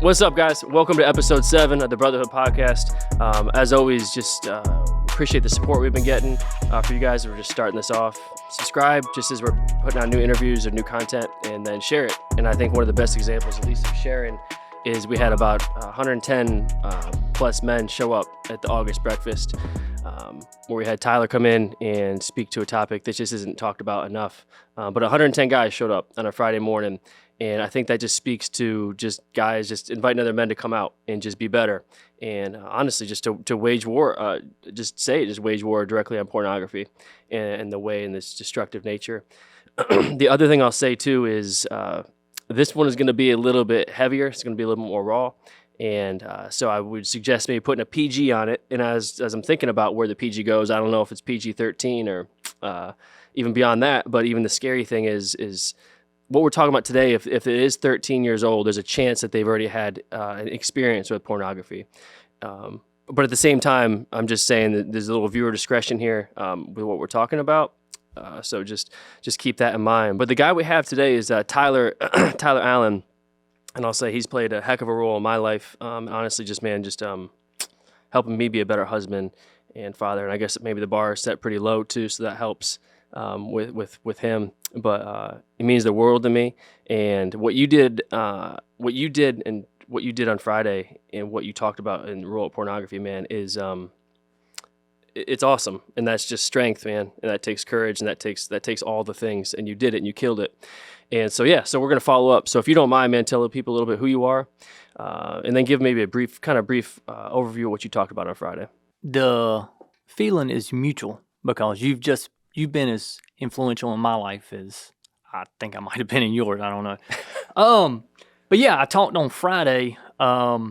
What's up, guys? Welcome to episode 7 of the Brotherhood podcast. As always, just appreciate the support we've been getting for you guys. We're just starting this off. Subscribe just as we're putting out new interviews or new content, and then share it. And I think one of the best examples, at least of sharing, is we had about 110 plus men show up at the August breakfast, where we had Tyler come in and speak to a topic that just isn't talked about enough. But 110 guys showed up on a Friday morning. And I think that just speaks to just guys just inviting other men to come out and just be better. And honestly, just to wage war, just wage war directly on pornography and the way in this destructive nature. The other thing I'll say too is this one is going to be a little bit heavier. It's going to be a little more raw. And so I would suggest maybe putting a PG on it. And as I'm thinking about where the PG goes, I don't know if it's PG-13 or even beyond that. But even the scary thing is what we're talking about today, if it is 13 years old, there's a chance that they've already had an experience with pornography. But at the same time, I'm just saying that there's a little viewer discretion here with what we're talking about. So just keep that in mind. But the guy we have today is Tyler Allen. And I'll say he's played a heck of a role in my life. Honestly, just helping me be a better husband and father. And I guess maybe the bar is set pretty low too, so that helps with him. But it means the world to me. And what you did on Friday, and what you talked about in rural pornography, man, is it's awesome. And that's just strength, man. And that takes courage, and that takes all the things. And you did it, and you killed it. And so we're gonna follow up. So if you don't mind, man, tell the people a little bit who you are, and then give maybe a brief overview of what you talked about on Friday. The feeling is mutual because you've been as influential in my life as I think I might have been in yours. I don't know. But yeah, I talked on Friday. I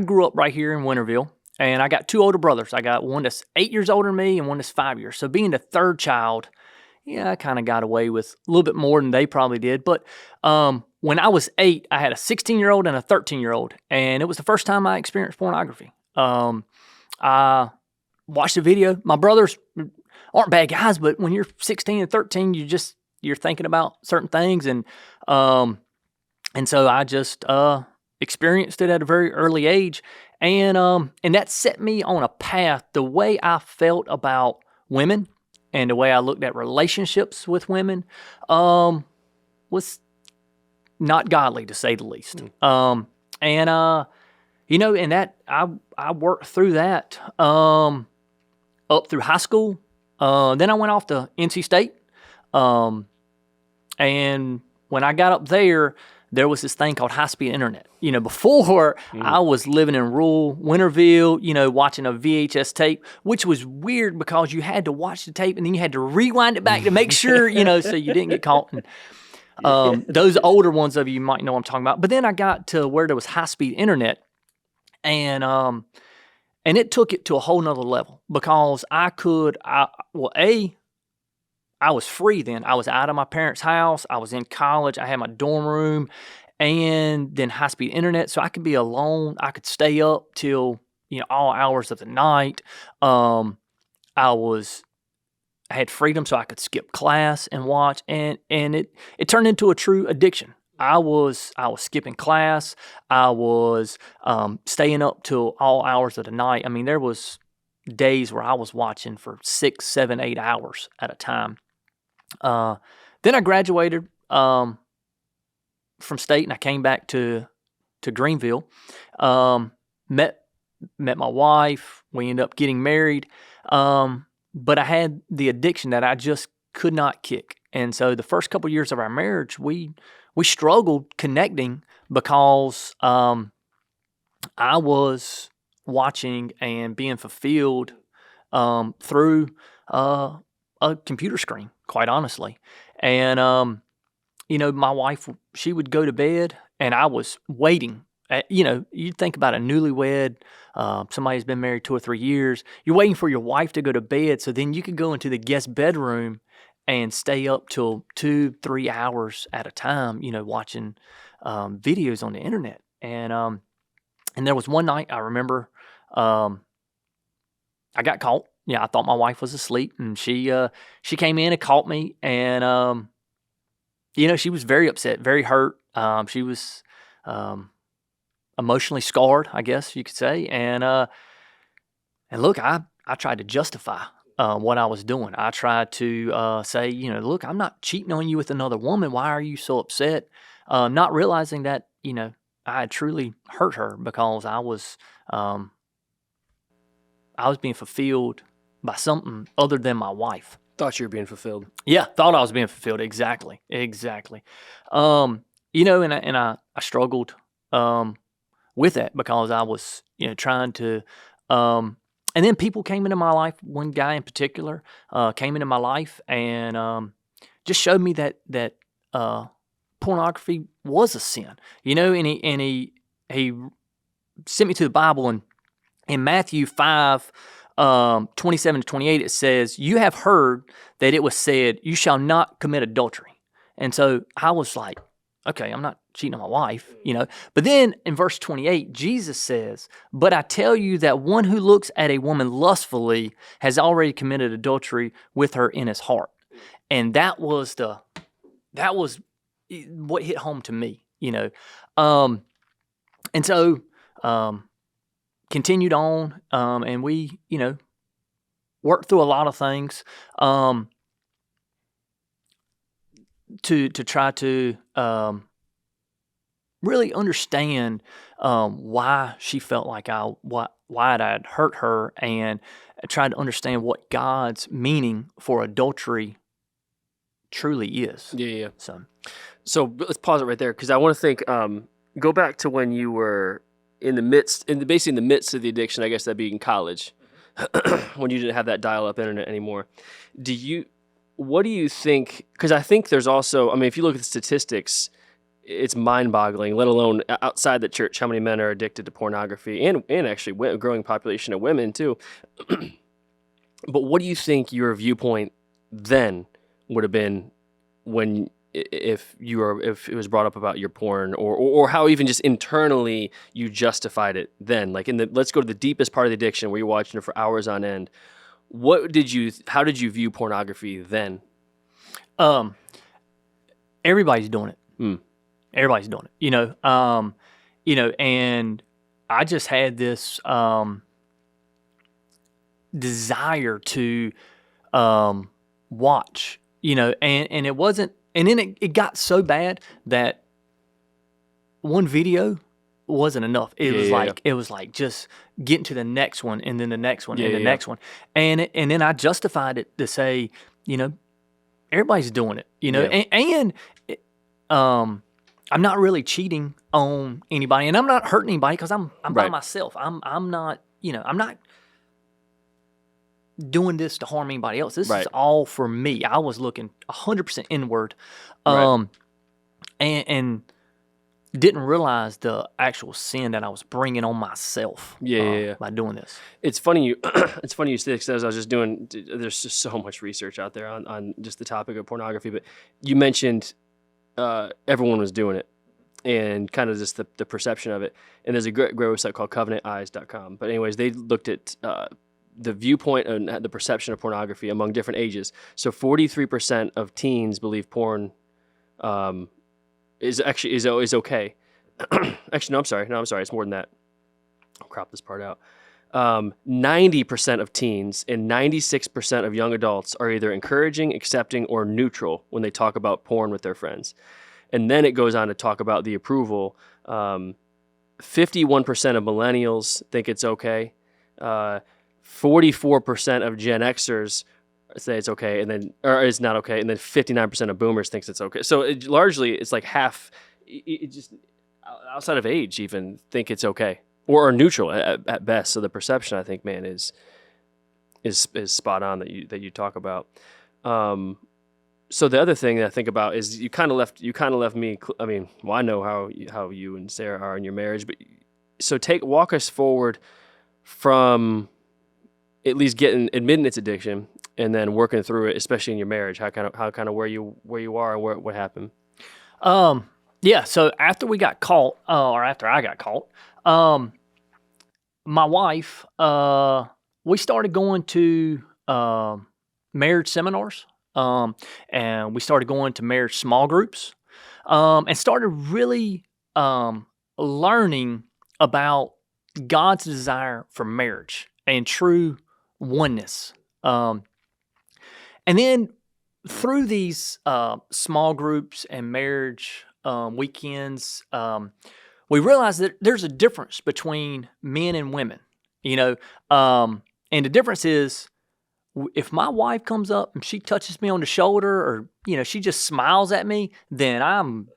grew up right here in Winterville, and I got 2 older brothers. I got one that's 8 years older than me and one that's 5 years. So being the third child, I kind of got away with a little bit more than they probably did. But when I was 8, I had a 16-year-old and a 13-year-old, and it was the first time I experienced pornography. I watched the video. My brothers aren't bad guys, but when you're 16 and 13, you're thinking about certain things, and so I just experienced it at a very early age, and that set me on a path. The way I felt about women and the way I looked at relationships with women was not godly, to say the least. And that I worked through that up through high school. Then I went off to NC State. And when I got up there was this thing called high-speed internet. Before I was living in rural Winterville, watching a VHS tape, which was weird because you had to watch the tape and then you had to rewind it back to make sure, so you didn't get caught. And, those older ones of you might know what I'm talking about. But then I got to where there was high-speed internet, and it took it to a whole nother level because I was free then. I was out of my parents' house. I was in college. I had my dorm room and then high-speed internet. So I could be alone. I could stay up till, all hours of the night. I had freedom, so I could skip class and watch. And it turned into a true addiction. I was skipping class. I was staying up till all hours of the night. I mean, there was days where I was watching for 6, 7, 8 hours at a time. Then I graduated from state, and I came back to Greenville. Met my wife. We ended up getting married. But I had the addiction that I just could not kick. And so the first couple years of our marriage, we struggled connecting because I was watching and being fulfilled through a computer screen, quite honestly. And, my wife, she would go to bed, and I was waiting. You'd think about a newlywed, somebody who's been married 2 or 3 years. You're waiting for your wife to go to bed so then you could go into the guest bedroom and stay up till 2-3 hours at a time, watching videos on the internet. And there was one night I remember I got caught. I thought my wife was asleep, and she came in and caught me, and she was very upset, very hurt. She was emotionally scarred, I guess you could say. And look, I tried to justify what I was doing. I tried to say, look, I'm not cheating on you with another woman. Why are you so upset? Not realizing that, I had truly hurt her because I was being fulfilled by something other than my wife. Thought you were being fulfilled. Yeah, thought I was being fulfilled. Exactly. And I struggled with that because I was, trying to. And then people came into my life. One guy in particular came into my life and just showed me that pornography was a sin. And he sent me to the Bible, and in Matthew 5, 27 to 28, it says, "You have heard that it was said, you shall not commit adultery." And so I was like, okay, I'm not cheating on my wife, But then in verse 28, Jesus says, "But I tell you that one who looks at a woman lustfully has already committed adultery with her in his heart." And that was what hit home to me, And so continued on, and we, worked through a lot of things to try to really understand why she felt like why I had hurt her, and try to understand what God's meaning for adultery truly is. Yeah. So let's pause it right there because I want to think. Go back to when you were basically in the midst of the addiction. I guess that'd be in college, when you didn't have that dial-up internet anymore. What do you think? Because I think there's also, if you look at the statistics, it's mind-boggling. Let alone outside the church, how many men are addicted to pornography, and actually a growing population of women too. But what do you think your viewpoint then would have been when? If it was brought up about your porn, or how even just internally you justified it then, like let's go to the deepest part of the addiction where you're watching it for hours on end. How did you view pornography then? Everybody's doing it. Everybody's doing it, and I just had this desire to watch, and it wasn't. And then it got so bad that one video wasn't enough. It was like just getting to the next one, and then the next one, and the next one, and then I justified it to say, everybody's doing it, and I'm not really cheating on anybody, and I'm not hurting anybody because I'm by myself. I'm not I'm not doing this to harm anybody else. This is all for me. I was looking 100% inward, and didn't realize the actual sin that I was bringing on myself. By doing this. It's funny you say this, because I was just doing. There's just so much research out there on just the topic of pornography, but you mentioned everyone was doing it, and kind of just the perception of it. And there's a great website called CovenantEyes.com. But anyways, they looked at the viewpoint and the perception of pornography among different ages. So 43% of teens believe porn is okay. Actually, no, I'm sorry. It's more than that. I'll crop this part out. 90% of teens and 96% of young adults are either encouraging, accepting, or neutral when they talk about porn with their friends. And then it goes on to talk about the approval. 51% of millennials think it's okay. 44% of Gen Xers say it's okay, or it's not okay, and then 59% of Boomers thinks it's okay. So largely, it's like half. It just outside of age, even think it's okay, or are neutral at best. So the perception, I think, man, is spot on that you talk about. So the other thing that I think about is you kind of left me. I know how you and Sarah are in your marriage, but so walk us forward from at least admitting its addiction, and then working through it, especially in your marriage. How kind of where you are and what happened. Yeah. So after we got caught, or after I got caught, my wife, we started going to marriage seminars, and we started going to marriage small groups, and started really learning about God's desire for marriage and true oneness. And then through these small groups and marriage weekends, we realize that there's a difference between men and women, and the difference is if my wife comes up and she touches me on the shoulder or, she just smiles at me, then I'm,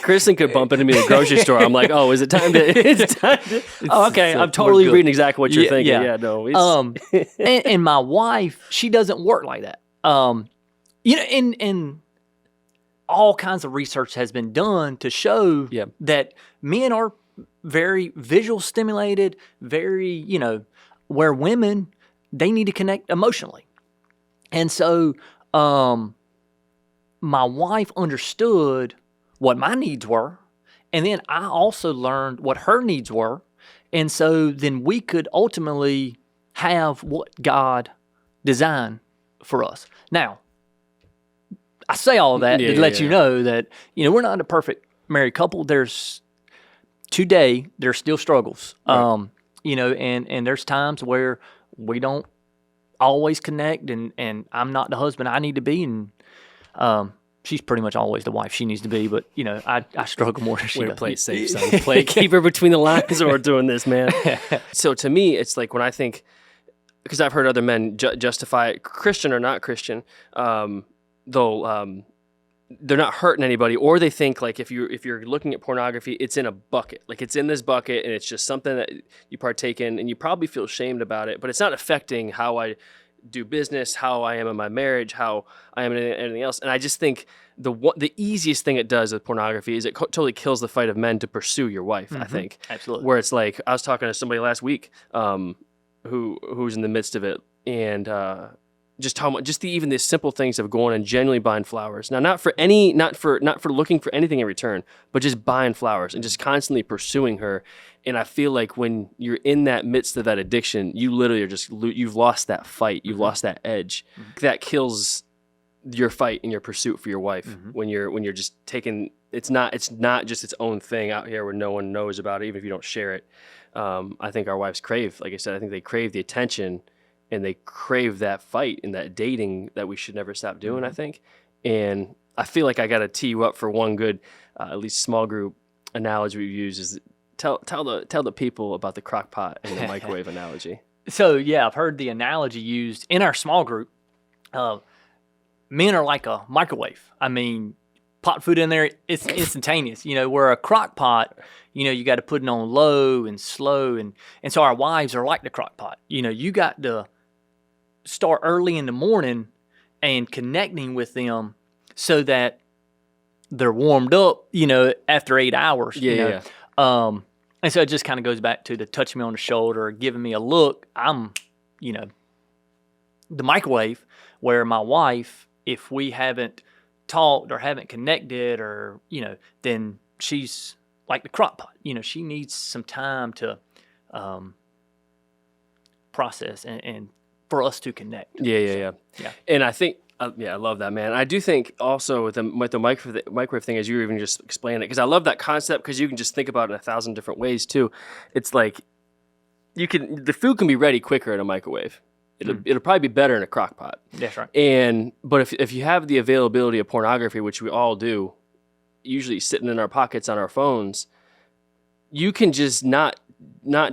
Kristen could bump into me at the grocery store. I'm like, oh, is it time to? It's time to. Oh, okay. I'm totally reading exactly what you're thinking. Yeah, no. And my wife, she doesn't work like that. And all kinds of research has been done to show that men are very visual stimulated, very, where women, they need to connect emotionally. And so, my wife understood what my needs were, and then I also learned what her needs were, and so then we could ultimately have what God designed for us. Now, I say all of that to let you know that, we're not a perfect married couple. There's still struggles, right. And there's times where we don't always connect, and I'm not the husband I need to be, and she's pretty much always the wife she needs to be, but I struggle more than she does. Play it safe, son. Keep her between the lines, or we're doing this, man. So to me, it's like when I think, because I've heard other men justify it, Christian or not Christian, they're not hurting anybody, or they think like if you're looking at pornography, it's in a bucket, like it's in this bucket, and it's just something that you partake in, and you probably feel shamed about it, but it's not affecting how I do business, how I am in my marriage, how I am in anything else. And I just think the easiest thing it does with pornography is it totally kills the fight of men to pursue your wife. I think absolutely. Where it's like I was talking to somebody last week who's in the midst of it, and just how much, even the simple things of going and genuinely buying flowers. Now, not for looking for anything in return, but just buying flowers and just constantly pursuing her. And I feel like when you're in that midst of that addiction, you literally are you've lost that fight. You've lost that edge. That kills your fight and your pursuit for your wife when you're just taking, it's not just its own thing out here where no one knows about it, even if you don't share it. I think our wives crave, like I said, I think they crave the attention, and they crave that fight and that dating that we should never stop doing, I think. And I feel like I got to tee you up for one good, at least small group analogy we use is tell the people about the crock pot and the microwave analogy. So, yeah, I've heard the analogy used in our small group. Men are like a microwave. I mean, pot food in there, it's instantaneous. Where a crock pot, you got to put it on low and slow. And so our wives are like the crock pot. You got to start early in the morning and connecting with them so that they're warmed up, after 8 hours. And so it just kind of goes back to the touching me on the shoulder, giving me a look. I'm, the microwave, where my wife, if we haven't talked or haven't connected or, then she's like the crock pot. She needs some time to process and for us to connect. Yeah. And I think, I love that, man. I do think also with the microwave thing, as you were even just explaining it, because I love that concept, because you can just think about it in 1,000 different ways too. It's like the food can be ready quicker in a microwave. It'll probably be better in a crock pot. That's right. But if you have the availability of pornography, which we all do, usually sitting in our pockets on our phones, you can just not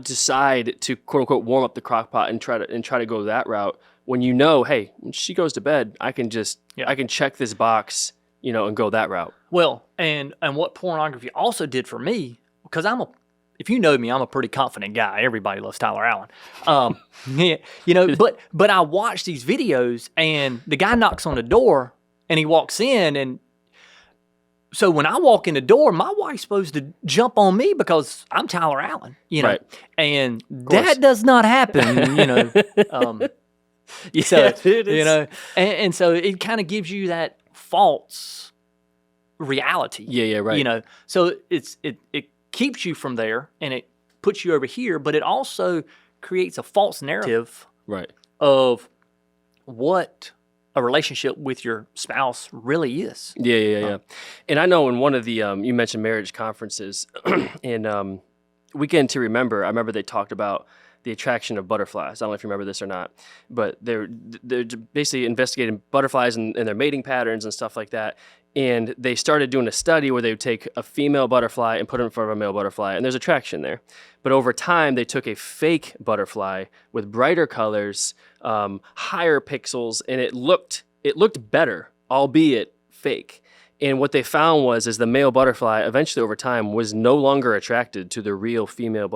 decide to quote unquote warm up the crock pot and try to go that route when hey, when she goes to bed, I can check this box, and go that route. Well, and what pornography also did for me, because if you know me, I'm a pretty confident guy. Everybody loves Tyler Allen. But I watch these videos, and the guy knocks on the door, and he walks in, and so when I walk in the door, my wife's supposed to jump on me because I'm Tyler Allen, right. And that does not happen, So, and so it kind of gives you that false reality. Yeah, right. So it keeps you from there, and it puts you over here, but it also creates a false narrative, right, of what a relationship with your spouse really is. Yeah. And I know in one of the you mentioned marriage conferences, and Weekend to Remember. I remember they talked about the attraction of butterflies. I don't know if you remember this or not, but they're basically investigating butterflies and their mating patterns and stuff like that. And they started doing a study where they would take a female butterfly and put it in front of a male butterfly, and there's attraction there. But over time, they took a fake butterfly with brighter colors, higher pixels, and it looked better, albeit fake. And what they found is the male butterfly eventually over time was no longer attracted to the real female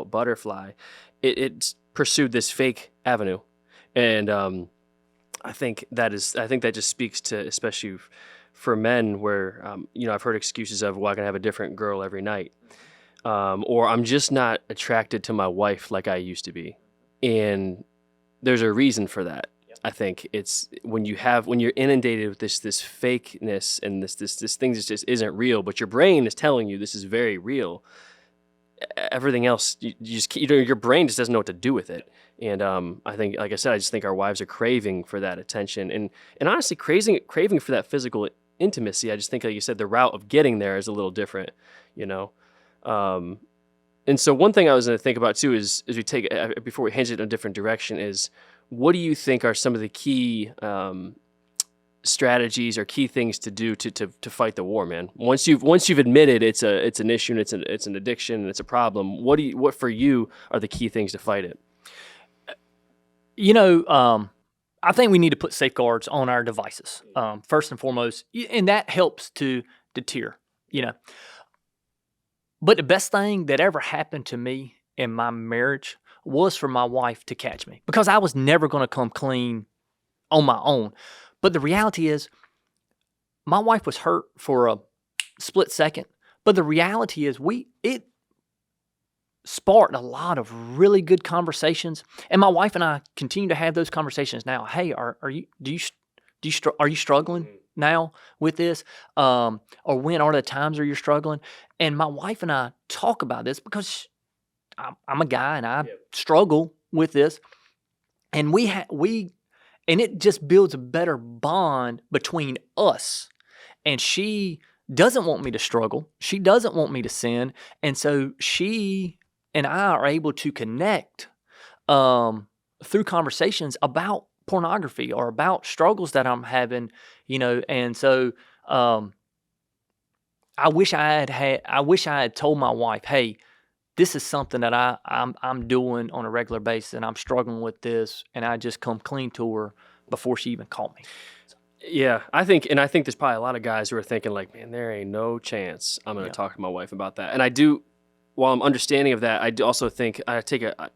butterfly. It pursued this fake avenue, and I think that just speaks to, especially for men, where I've heard excuses of, well, I can have a different girl every night, or I'm just not attracted to my wife like I used to be, and there's a reason for that. I think it's when you're inundated with this fakeness and this thing that just isn't real, but your brain is telling you this is very real. Everything else, your brain just doesn't know what to do with it. And I think, like I said, I just think our wives are craving for that attention, and honestly, craving for that physical intimacy. I just think, like you said, the route of getting there is a little different, And so one thing I was going to think about too is, as we take before we hinge it in a different direction, is what do you think are some of the key strategies or key things to do to fight the war, man? Once you've admitted it's an issue and it's an addiction and it's a problem, what for you are the key things to fight it? I think we need to put safeguards on our devices, first and foremost, and that helps to deter, But the best thing that ever happened to me in my marriage was for my wife to catch me, because I was never going to come clean on my own. But the reality is, my wife was hurt for a split second, but the reality is it sparked a lot of really good conversations, and my wife and I continue to have those conversations now. Hey, are you struggling now with this? Or when are the times where you're struggling? And my wife and I talk about this because I'm a guy and I struggle with this, and and it just builds a better bond between us. And she doesn't want me to struggle. She doesn't want me to sin, and so she and I are able to connect through conversations about pornography or about struggles that I'm having, And so I wish I had told my wife, hey, this is something that I'm doing on a regular basis, and I'm struggling with this, and I just come clean to her before she even called me. Yeah, I think there's probably a lot of guys who are thinking like, man, there ain't no chance I'm going to talk to my wife about that. And I do, while I'm understanding of that, I do also think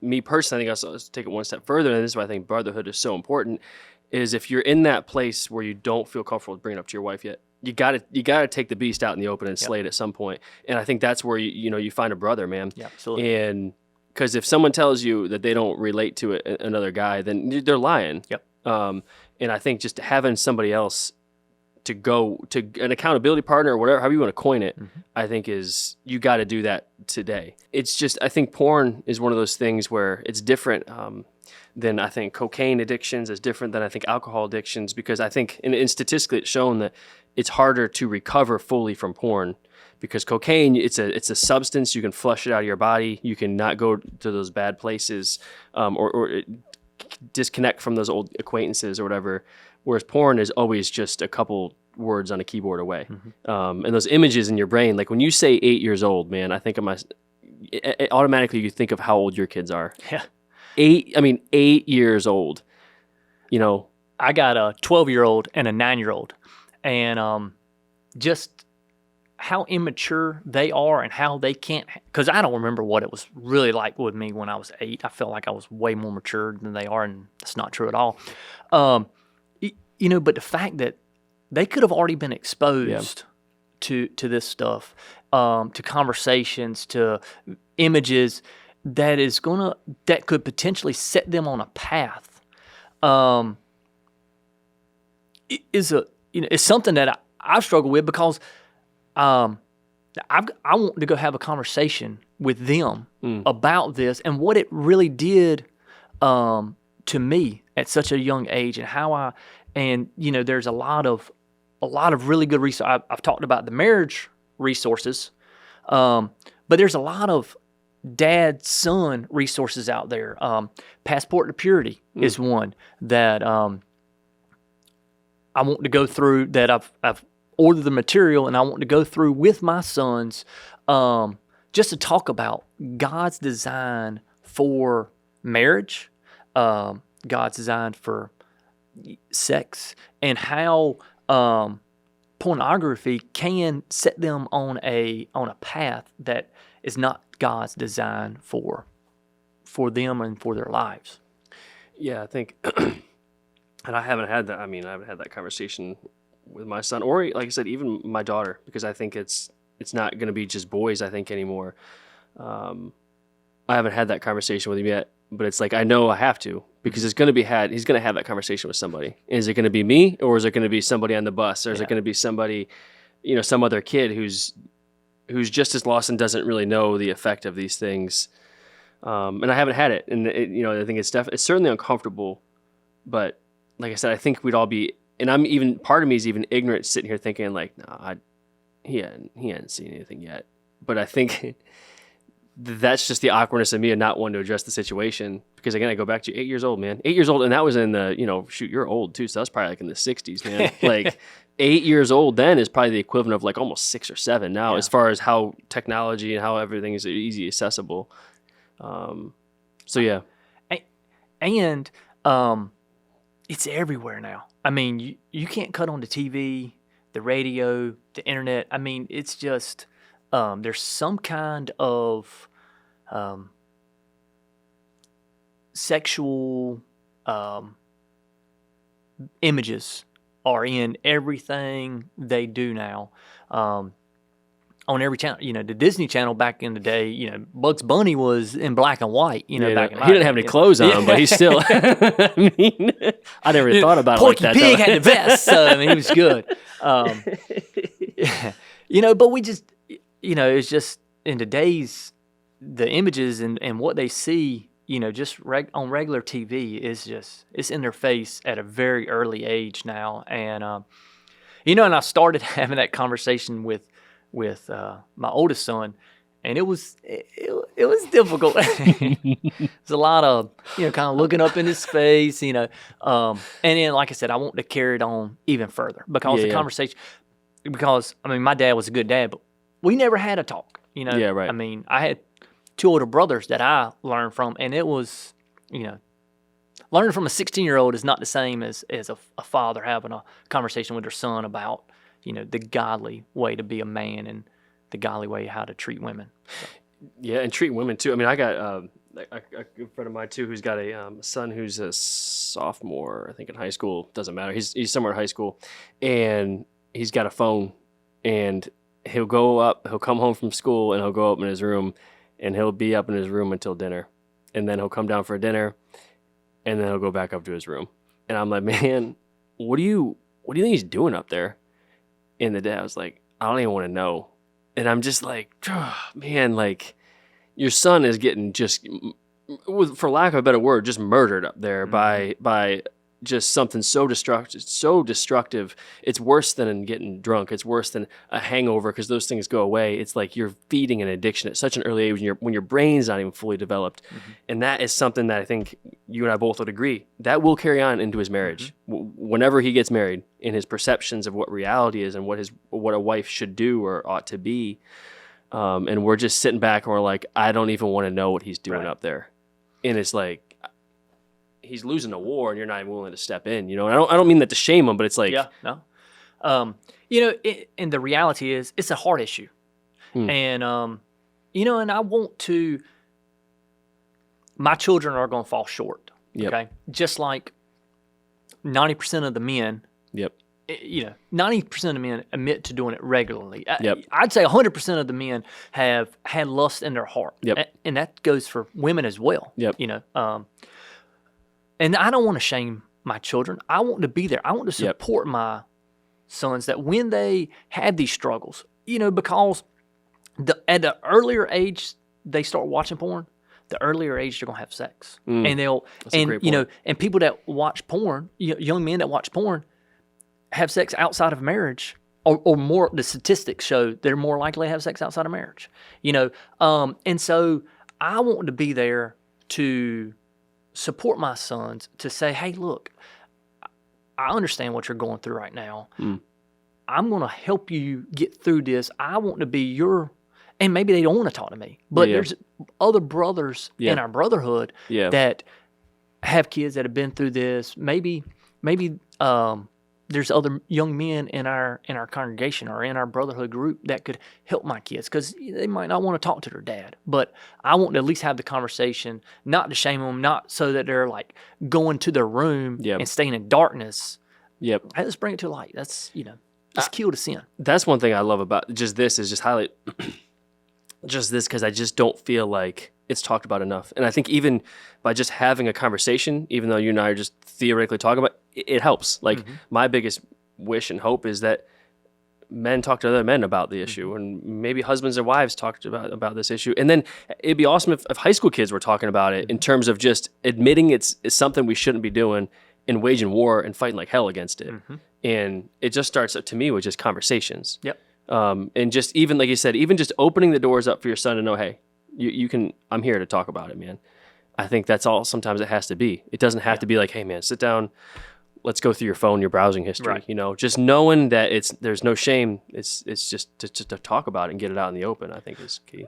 me personally, I think I also take it one step further, and this is why I think brotherhood is so important, is if you're in that place where you don't feel comfortable with bringing it up to your wife yet, you gotta take the beast out in the open and slay it at some point. And I think that's where you find a brother, man. Yeah, absolutely. And because if someone tells you that they don't relate to another guy, then they're lying. Yep. And I think just having somebody else to go to an accountability partner or whatever, however you want to coin it, I think you got to do that today. It's just, I think porn is one of those things where it's different than I think cocaine addictions, is different than I think alcohol addictions, because I think, and statistically it's shown that it's harder to recover fully from porn, because cocaine, it's a substance, you can flush it out of your body, you can not go to those bad places, or disconnect from those old acquaintances or whatever, whereas porn is always just a couple words on a keyboard away. And those images in your brain, like when you say 8 years old, man, I think automatically you think of how old your kids are. Yeah. 8 years old, I got a 12-year-old and a 9-year-old, and just how immature they are and how they can't, because I don't remember what it was really like with me when I was 8. I felt like I was way more mature than they are, and that's not true at all. But the fact that they could have already been exposed to this stuff, to conversations, to images that could potentially set them on a path, is something that I've struggled with, because I want to go have a conversation with them about this and what it really did to me at such a young age, and how And there's a lot of really good resources. I've talked about the marriage resources, but there's a lot of dad-son resources out there. Passport to Purity is one that I want to go through, that I've ordered the material, and I want to go through with my sons, just to talk about God's design for marriage, God's design for sex, and how pornography can set them on a path that is not God's design for them and for their lives. Yeah, I think, and I haven't had that. I mean, I haven't had that conversation with my son, or like I said, even my daughter, because I think it's not going to be just boys, I think, anymore. I haven't had that conversation with him yet, but it's like I know I have to, because it's going to be he's going to have that conversation with somebody. Is it going to be me, or is it going to be somebody on the bus, or is it going to be somebody, some other kid who's just as lost and doesn't really know the effect of these things? And I haven't had it, and I think it's certainly uncomfortable, but like I said, I think we'd all be, and part of me is even ignorant, sitting here thinking like, no, he hadn't seen anything yet. But I think that's just the awkwardness of me and not wanting to address the situation. Because again, I go back to 8 years old, man. 8 years old, and that was in the, you're old too, so that's probably like in the 60s, man. Like 8 years old then is probably the equivalent of like almost 6 or 7 now, as far as how technology and how everything is easy accessible. So yeah. And it's everywhere now. I mean, you can't cut on the TV, the radio, the internet. I mean, it's just there's some kind of sexual images are in everything they do now. On every channel, the Disney Channel back in the day, Bugs Bunny was in black and white. Back in he didn't have any clothes on, but he's still. I mean, I never thought about Porky it like that. Pig had the vest, so I mean, he was good. But we just, it's just in today's the images and what they see, just on regular TV is just it's in their face at a very early age now, and and I started having that conversation with my oldest son, and it was difficult. It's a lot of kind of looking up in his face, and then like I said, I want to carry it on even further because conversation. Because I mean, my dad was a good dad, but we never had a talk. Yeah, right. I mean, I had 2 older brothers that I learned from, and it was learning from a 16-year-old is not the same as a father having a conversation with their son about the godly way to be a man and the godly way how to treat women. So. Yeah, and treat women too. I mean, I got a good friend of mine too who's got a son who's a sophomore, I think, in high school. Doesn't matter. He's somewhere in high school, and he's got a phone, and he'll come home from school, and he'll go up in his room, and he'll be up in his room until dinner, and then he'll come down for dinner, and then he'll go back up to his room. And I'm like, man, what do you think he's doing up there? And the dad was like, I don't even want to know. And I'm just like, man, like your son is getting just, for lack of a better word, just murdered up there by just something so destructive. It's worse than getting drunk. It's worse than a hangover, because those things go away. It's like you're feeding an addiction at such an early age when your brain's not even fully developed. Mm-hmm. And that is something that I think you and I both would agree that will carry on into his marriage. Mm-hmm. Whenever he gets married, in his perceptions of what reality is and what a wife should do or ought to be. And we're just sitting back and we're like, I don't even want to know what he's doing up there. And it's like, he's losing the war, and you're not even willing to step in, And I don't mean that to shame him, but it's like, no. And the reality is, it's a hard issue, and and I want to. My children are going to fall short. Yep. Okay, just like 90% of the men. Yep. 90% of men admit to doing it regularly. Yep. I'd say 100% of the men have had lust in their heart. Yep. And that goes for women as well. Yep. And I don't want to shame my children. I want to be there. I want to support my sons that when they have these struggles, because at the earlier age they start watching porn, the earlier age they're gonna have sex, Mm. and they'll That's a great you know, point. and people that watch porn, young men that watch porn, have sex outside of marriage, or more. The statistics show they're more likely to have sex outside of marriage. And so I want to be there to support my sons, to say, hey, look, I understand what you're going through right now. Mm. I'm going to help you get through this. I want to be your, and maybe they don't want to talk to me, but Yeah. there's other brothers Yeah. in our brotherhood Yeah. that have kids that have been through this. Maybe there's other young men in our congregation or in our brotherhood group that could help my kids, because they might not want to talk to their dad, but I want to at least have the conversation, not to shame them, not so that they're like going to their room Yep. and staying in darkness. Yep. Hey, let's bring it to light. That's just kill the sin. That's one thing I love about just this is just highlight just this, because I just don't feel like it's talked about enough. And I think even by just having a conversation, even though you and I are just theoretically talking about it helps. Like my biggest wish and hope is that men talk to other men about the issue, and maybe husbands and wives talked about this issue. And then it'd be awesome if high school kids were talking about it in terms of just admitting it's something we shouldn't be doing and waging war and fighting like hell against it. And it just starts up to me with just conversations. Yep. And just even like you said, even just opening the doors up for your son to know, hey, you can, I'm here to talk about it, man. I think that's all sometimes it has to be. It doesn't have to be like, hey man, sit down, let's go through your phone, your browsing history. Right. Just knowing that there's no shame. It's just to talk about it and get it out in the open, I think is key.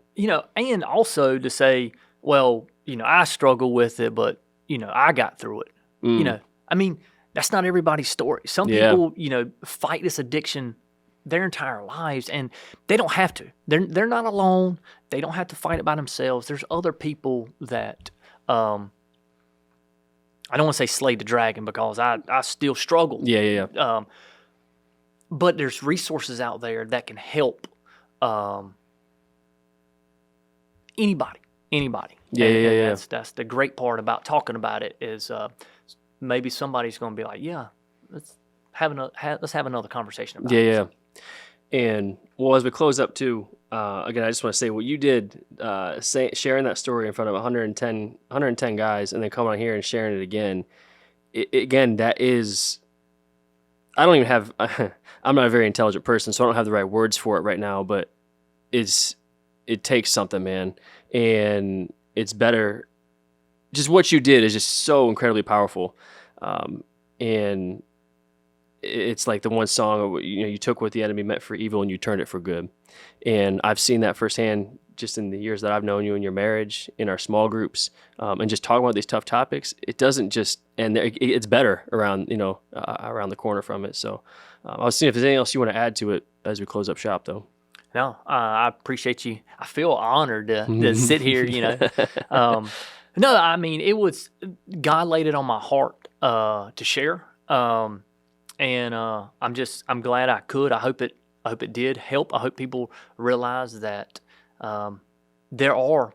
And also to say, well, I struggle with it, but I got through it. I mean, that's not everybody's story. Some people, fight this addiction their entire lives, and they don't have to. They're not alone. They don't have to fight it by themselves. There's other people that I don't want to say slay the dragon, because I still struggle. Yeah. But there's resources out there that can help anybody. Yeah. That's the great part about talking about it is maybe somebody's going to be like, yeah, let's have another conversation about it. Yeah. And well, as we close up too, again, I just want to say what you did, sharing that story in front of 110 guys, and then coming on here and sharing it again. Again, that is, I don't even have, I'm not a very intelligent person, so I don't have the right words for it right now, but it takes something, man. And it's better. Just what you did is just so incredibly powerful. And it's like the one song, you took what the enemy meant for evil and you turned it for good. And I've seen that firsthand just in the years that I've known you in your marriage, in our small groups, and just talking about these tough topics. It doesn't just, and it's better around the corner from it. So I was seeing if there's anything else you want to add to it as we close up shop, though. No, I appreciate you. I feel honored to sit here, No, I mean, it was, God laid it on my heart to share. And I'm glad I could. I hope it did help. I hope people realize that there are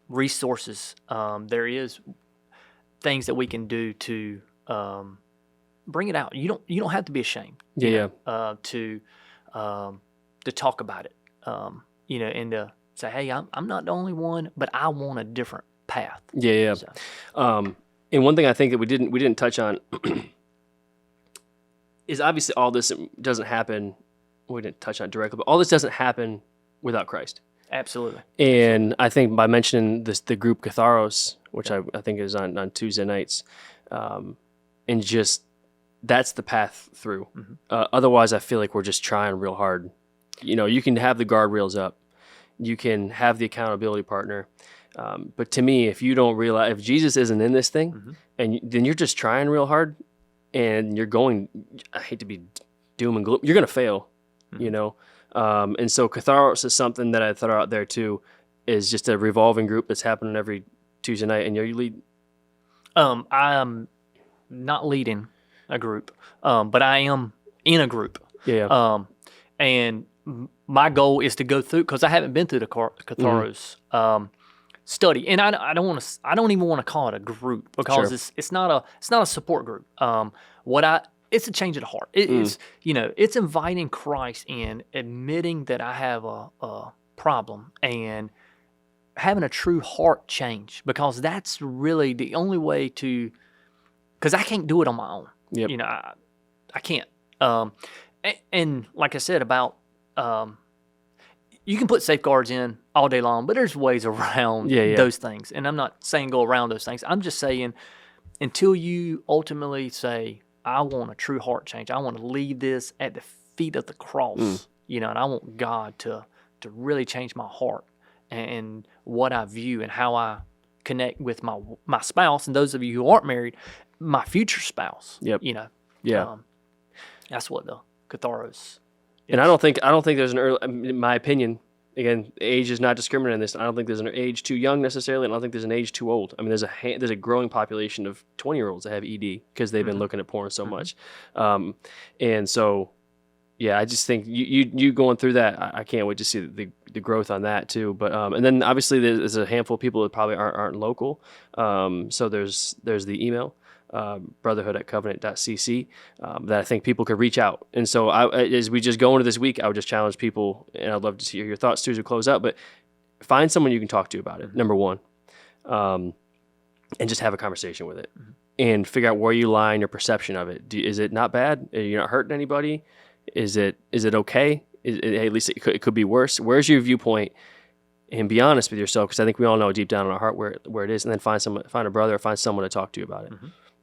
resources. There is things that we can do to bring it out. You don't have to be ashamed. To talk about it. And to say, hey, I'm not the only one, but I want a different path. Yeah. So. And one thing I think that we didn't touch on is obviously all this doesn't happen. We didn't touch on it directly, but all this doesn't happen without Christ. Absolutely. And I think by mentioning the group Catharos, which I think is on Tuesday nights, and just that's the path through. Otherwise, I feel like we're just trying real hard. You can have the guardrails up, you can have the accountability partner, but to me, if you don't realize, if Jesus isn't in this thing, and then you're just trying real hard, and you're going, I hate to be doom and gloom, you're going to fail, and so Catharos is something that I throw out there too, is just a revolving group that's happening every Tuesday night, and you lead. I am not leading a group, but I am in a group. Yeah. And my goal is to go through, because I haven't been through the Catharos study, and I don't even want to call it a group, because it's not a support group. It's a change of the heart. It is, it's inviting Christ in, admitting that I have a problem, and having a true heart change, because that's really the only way to, because I can't do it on my own. Yep. You know, I can't. And like I said about, you can put safeguards in all day long, but there's ways around those things. And I'm not saying go around those things. I'm just saying, until you ultimately say, I want a true heart change, I want to leave this at the feet of the cross, you know, and I want God to really change my heart and what I view and how I connect with my spouse, and those of you who aren't married, my future spouse. Yep. You know. Yeah. That's what the Catharos is. And I don't think there's an early, in my opinion, again, age is not discriminating in this. I don't think there's an age too young necessarily, and I don't think there's an age too old. I mean, there's a growing population of 20-year-olds that have ED because they've been looking at porn so much. And so, yeah, I just think you going through that, I can't wait to see the growth on that too. But and then obviously there's a handful of people that probably aren't local. So there's the email, brotherhood@covenant.cc, that I think people could reach out. And so as we just go into this week, I would just challenge people, and I'd love to hear your thoughts too as we close out, but find someone you can talk to about it, number one, and just have a conversation with it and figure out where you lie in your perception of it. Is it not bad? Are you not hurting anybody? Is it okay? At least it could be worse. Where's your viewpoint? And be honest with yourself, because I think we all know deep down in our heart where it is. And then find a brother, or find someone to talk to you about it.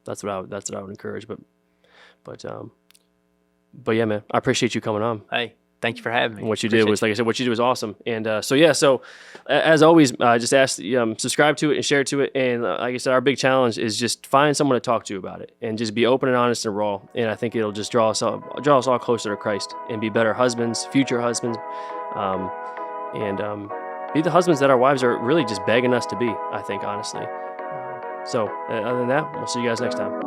That's what I would encourage. But yeah, man, I appreciate you coming on. Hey, thank you for having me. And what you did was, like I said, what you did was awesome. And so as always, just ask, subscribe to it and share to it. And like I said, our big challenge is just find someone to talk to about it, and just be open and honest and raw. And I think it'll just draw us all closer to Christ, and be better husbands, future husbands, and be the husbands that our wives are really just begging us to be, I think, honestly. So other than that, we'll see you guys next time.